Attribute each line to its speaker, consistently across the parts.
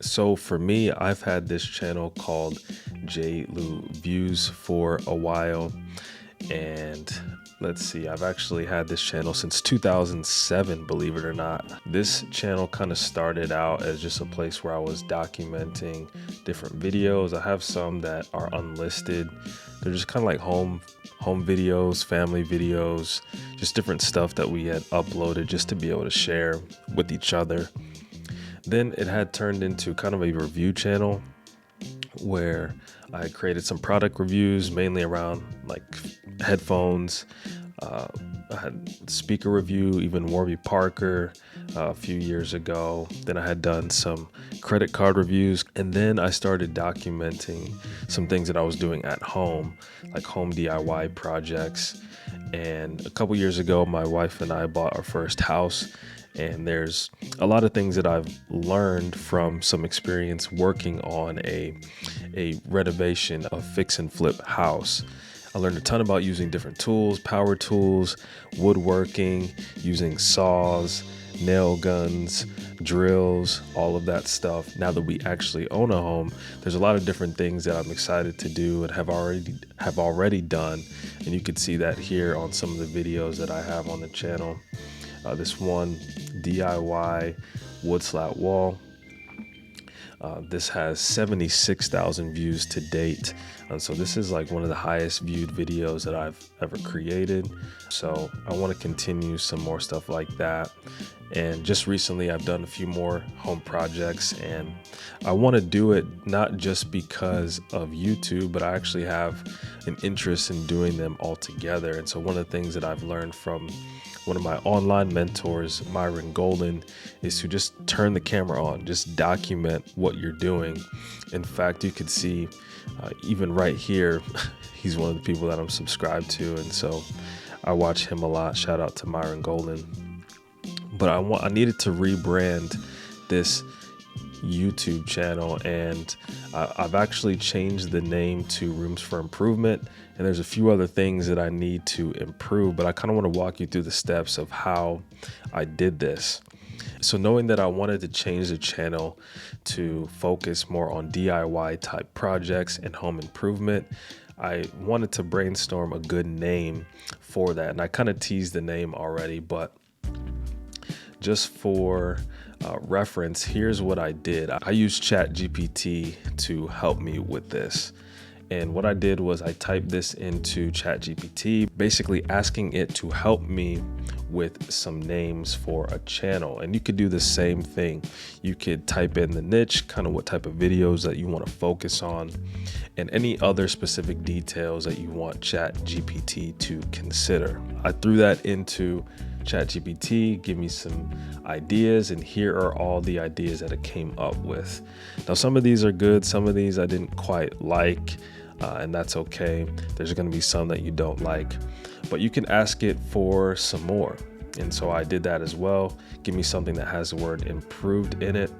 Speaker 1: So for me, I've had this channel called J Lou Views for a while. And let's see, I've actually had this channel since 2007, believe it or not. This channel kind of started out as just a place where I was documenting different videos. I have some that are unlisted. They're just kind of like home videos, family videos, just different stuff that we had uploaded just to be able to share with each other. Then it had turned into kind of a review channel where I created some product reviews, mainly around like headphones. I had speaker review, even Warby Parker a few years ago. Then I had done some credit card reviews, and then I started documenting some things that I was doing at home, like home DIY projects. And a couple years ago, my wife and I bought our first house. And there's a lot of things that I've learned from some experience working on a renovation, a fix and flip house. I learned a ton about using different tools, power tools, woodworking, using saws, nail guns, drills, all of that stuff. Now that we actually own a home, there's a lot of different things that I'm excited to do and have already done. And you can see that here on some of the videos that I have on the channel. This one DIY wood slat wall. This has 76,000 views to date. So this is like one of the highest viewed videos that I've ever created. So I want to continue some more stuff like that. And just recently I've done a few more home projects, and I want to do it not just because of YouTube, but I actually have an interest in doing them all together. And so one of the things that I've learned from one of my online mentors, Myron Golden, is to just turn the camera on, just document what you're doing. In fact, you could see even right here, he's one of the people that I'm subscribed to. And so I watch him a lot. Shout out to Myron Golden. But I needed to rebrand this YouTube channel, and I've actually changed the name to Rooms for Improvement. And there's a few other things that I need to improve, but I kind of want to walk you through the steps of how I did this. So knowing that I wanted to change the channel to focus more on DIY type projects and home improvement, I wanted to brainstorm a good name for that. And I kind of teased the name already, but just for reference, here's what I did. I used ChatGPT to help me with this. And what I did was I typed this into ChatGPT, basically asking it to help me with some names for a channel. And you could do the same thing. You could type in the niche, kind of what type of videos that you want to focus on, and any other specific details that you want ChatGPT to consider. I threw that into ChatGPT, give me some ideas, and here are all the ideas that it came up with. Now, some of these are good, some of these I didn't quite like, and that's okay. There's going to be some that you don't like, but you can ask it for some more. And so I did that as well. Give me something that has the word improved in it,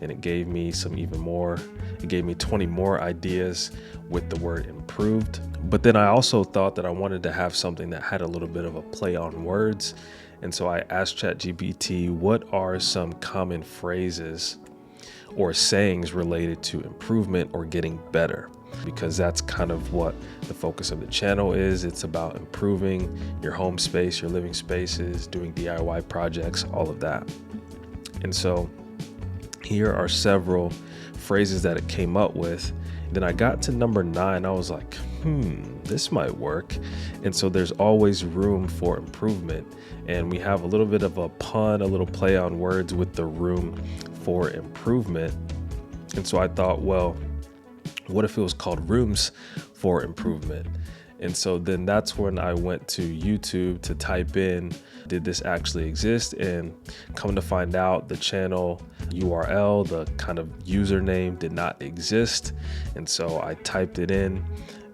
Speaker 1: and it gave me some even more. It gave me 20 more ideas with the word improved. But then I also thought that I wanted to have something that had a little bit of a play on words. And so I asked ChatGPT, what are some common phrases or sayings related to improvement or getting better? Because that's kind of what the focus of the channel is. It's about improving your home space, your living spaces, doing DIY projects, all of that. And so here are several phrases that it came up with. Then I got to number 9. I was like, this might work. And so there's always room for improvement. And we have a little bit of a pun, a little play on words with the room for improvement. And so I thought, well, what if it was called Rooms for Improvement? And so then that's when I went to YouTube to type in, did this actually exist? And come to find out, the channel URL, the kind of username, did not exist. And so I typed it in,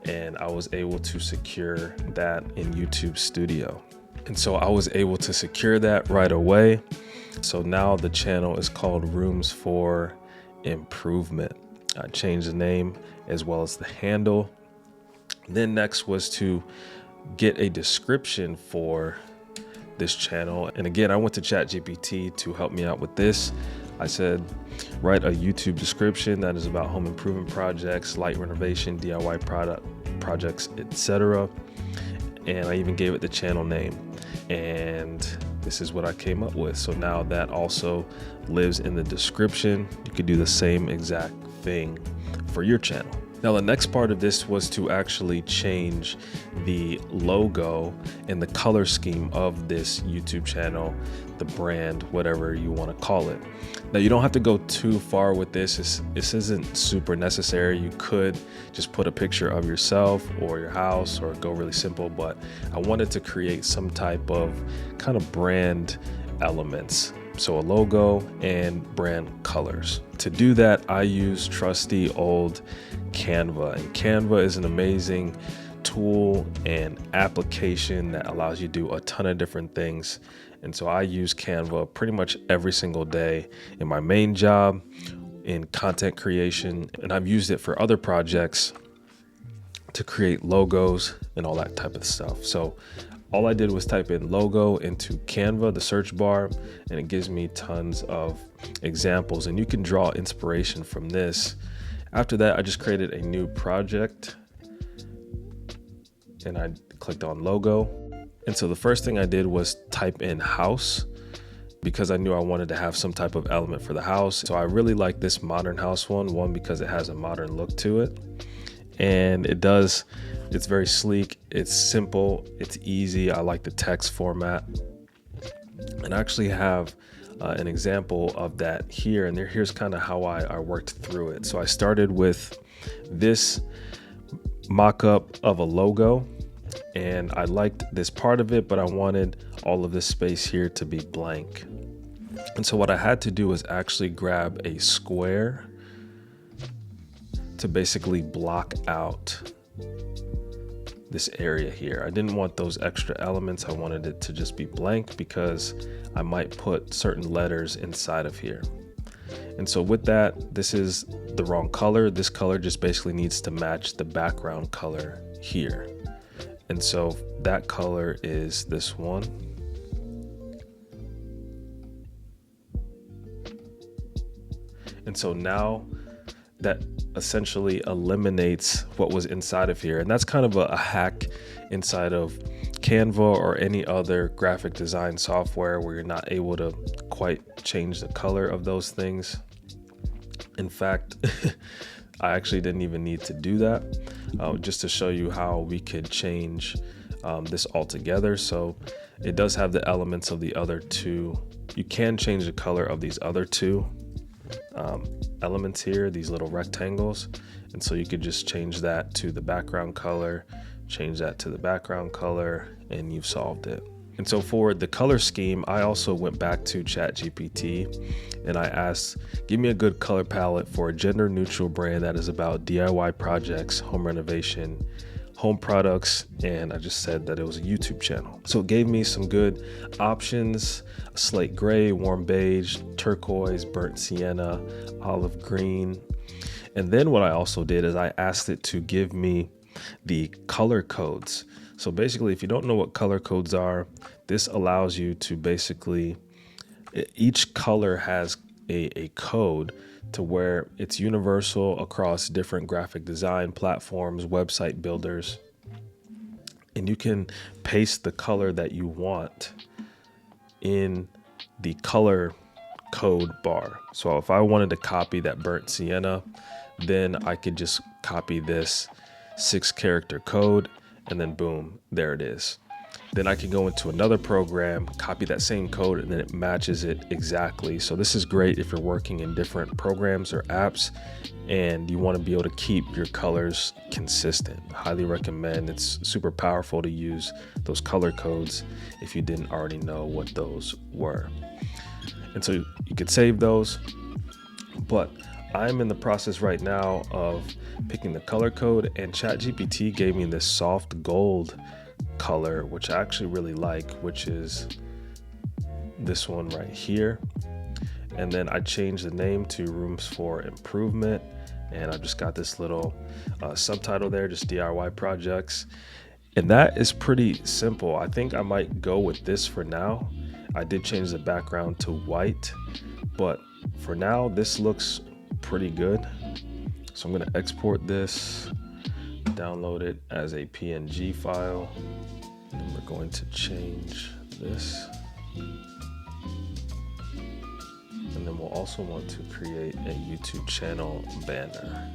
Speaker 1: and I was able to secure that in YouTube Studio. And so I was able to secure that right away. So now the channel is called Rooms for Improvement. I changed the name as well as the handle. Then next was to get a description for this channel. And again, I went to ChatGPT to help me out with this. I said, write a YouTube description that is about home improvement projects, light renovation, DIY projects, etc. And I even gave it the channel name. And this is what I came up with. So now that also lives in the description. You could do the same exact thing for your channel. Now, the next part of this was to actually change the logo and the color scheme of this YouTube channel, the brand, whatever you want to call it. Now, you don't have to go too far with this. This isn't super necessary. You could just put a picture of yourself or your house or go really simple, but I wanted to create some type of kind of brand elements. So a logo and brand colors. To do that, I use trusty old Canva, and Canva is an amazing tool and application that allows you to do a ton of different things. And so I use Canva pretty much every single day in my main job, in content creation, and I've used it for other projects to create logos and all that type of stuff. So all I did was type in logo into Canva, the search bar, and it gives me tons of examples, and you can draw inspiration from this. After that, I just created a new project and I clicked on logo. And so the first thing I did was type in house, because I knew I wanted to have some type of element for the house. So I really like this modern house one because it has a modern look to it. And it's very sleek, it's simple, it's easy. I like the text format. And I actually have an example of that here. And here's kind of how I worked through it. So I started with this mock-up of a logo, and I liked this part of it, but I wanted all of this space here to be blank. And so what I had to do was actually grab a square to basically block out this area here. I didn't want those extra elements. I wanted it to just be blank because I might put certain letters inside of here. And so with that, this is the wrong color. This color just basically needs to match the background color here. And so that color is this one. And so now that essentially eliminates what was inside of here. And that's kind of a hack inside of Canva or any other graphic design software where you're not able to quite change the color of those things. In fact, I actually didn't even need to do that, just to show you how we could change this altogether. So it does have the elements of the other two. You can change the color of these other two elements here, these little rectangles. And so you could just change that to the background color, change that to the background color, and you've solved it. And so for the color scheme, I also went back to ChatGPT and I asked, give me a good color palette for a gender neutral brand that is about DIY projects, home renovation, home products, and I just said that it was a YouTube channel. So it gave me some good options: slate gray, warm beige, turquoise, burnt sienna, olive green. And then what I also did is I asked it to give me the color codes. So basically, if you don't know what color codes are, this allows you to basically, each color has a code to where it's universal across different graphic design platforms, website builders, and you can paste the color that you want in the color code bar. So if I wanted to copy that burnt sienna, then I could just copy this 6-character code and then boom, there it is. Then I can go into another program, copy that same code, and then it matches it exactly. So this is great if you're working in different programs or apps and you want to be able to keep your colors consistent. Highly recommend. It's super powerful to use those color codes if you didn't already know what those were. And so you could save those, but I'm in the process right now of picking the color code, and ChatGPT gave me this soft gold color, which I actually really like, which is this one right here. And then I changed the name to Rooms for Improvement, and I just got this little subtitle there, just DIY projects. And that is pretty simple. I think I might go with this for now. I did change the background to white, but For now, this looks pretty good. So I'm gonna export this, download it as a PNG file. And we're going to change this. And then we'll also want to create a YouTube channel banner.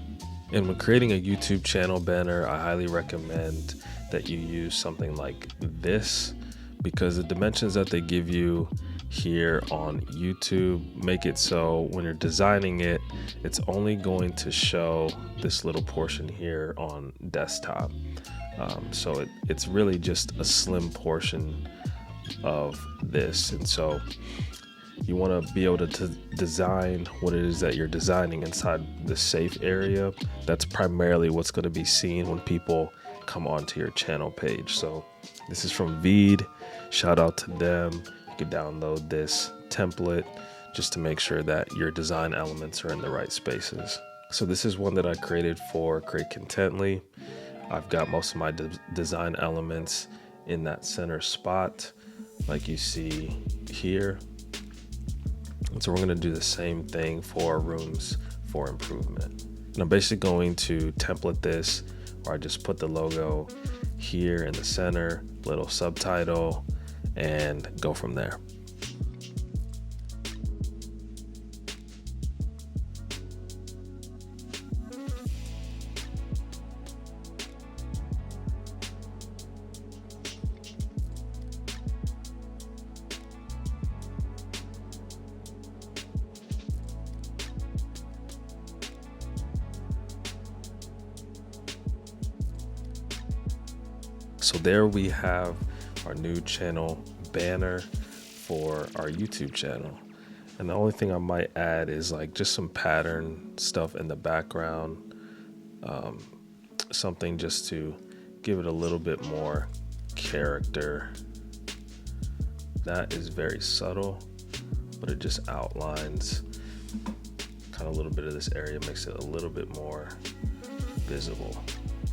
Speaker 1: And when creating a YouTube channel banner, I highly recommend that you use something like this, because the dimensions that they give you here on YouTube make it so when you're designing it, it's only going to show this little portion here on desktop. So it's really just a slim portion of this. And so you want to be able to design what it is that you're designing inside the safe area. That's primarily what's going to be seen when people come onto your channel page. So this is from Veed. Shout out to them. You can download this template just to make sure that your design elements are in the right spaces. So this is one that I created for Create Contently. I've got most of my design elements in that center spot, like you see here. And so we're going to do the same thing for Rooms for Improvement. And I'm basically going to template this, where I just put the logo here in the center, little subtitle, and go from there. So there we have our new channel banner for our YouTube channel. And the only thing I might add is like just some pattern stuff in the background, something just to give it a little bit more character. That is very subtle, but it just outlines kind of a little bit of this area, makes it a little bit more visible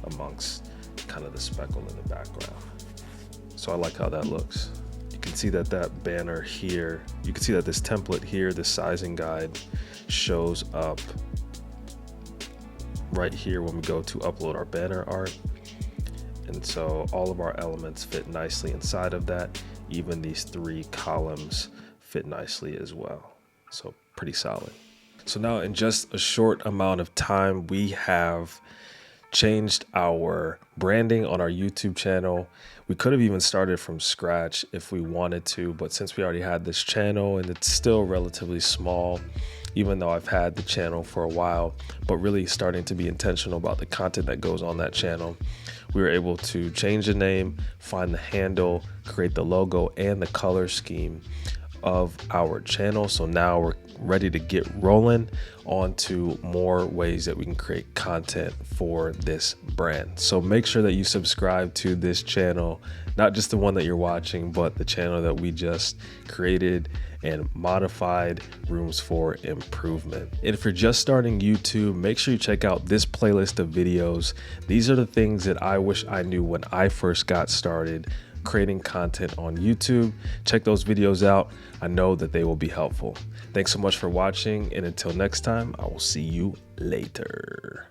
Speaker 1: amongst kind of the speckle in the background. So I like how that looks. You can see that that banner here, you can see that this template here, this sizing guide, shows up right here when we go to upload our banner art. And so all of our elements fit nicely inside of that. Even these 3 columns fit nicely as well. So pretty solid. So now in just a short amount of time, we have changed our branding on our YouTube channel. We could have even started from scratch if we wanted to, but since we already had this channel and it's still relatively small, even though I've had the channel for a while, but really starting to be intentional about the content that goes on that channel, we were able to change the name, find the handle, create the logo and the color scheme of our channel. So now we're ready to get rolling onto more ways that we can create content for this brand. So make sure that you subscribe to this channel, not just the one that you're watching, but the channel that we just created and modified, Rooms for Improvement. And if you're just starting YouTube, make sure you check out this playlist of videos. These are the things that I wish I knew when I first got started creating content on YouTube. Check those videos out. I know that they will be helpful. Thanks so much for watching, and until next time, I will see you later.